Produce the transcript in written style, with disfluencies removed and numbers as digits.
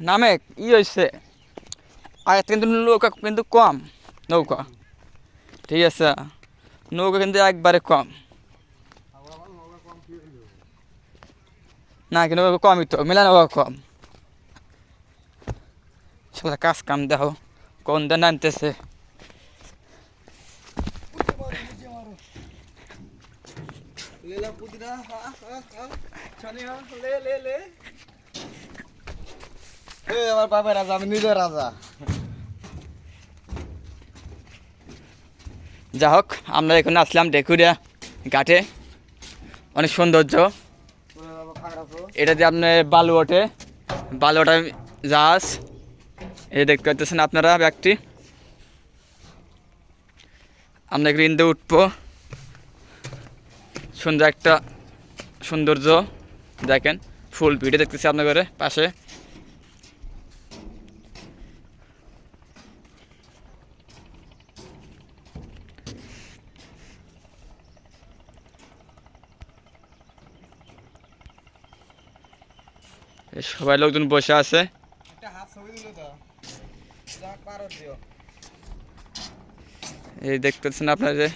নামে ই হয়েছে আগে কিন্তু নৌকা কিন্তু কম নৌকা ঠিক আছে নৌকা কিন্তু একবারে কম না কিন্তু কমই তো মেলানো কম সবাই কাজ কাম দেখো কোন দিন নামতেছে আমার বাবা রাজা আমি নিজের রাজা যা হোক আমরা এখানে আসলাম ডেকুরিয়া ঘাটে অনেক সৌন্দর্য এটা দিয়ে আপনার বালু ওঠে বালু ওঠা জাহাজ এই দেখতে পাচ্ছেন আপনারা ব্যক্তি আমরা গ্রিনতে উঠবো সুন্দর একটা সৌন্দর্য দেখেন ফুল ভিডিও দেখতেছি আপনাদের পাশে সবাই লোকজন বসে আছে এই দেখতেছেন আপনারা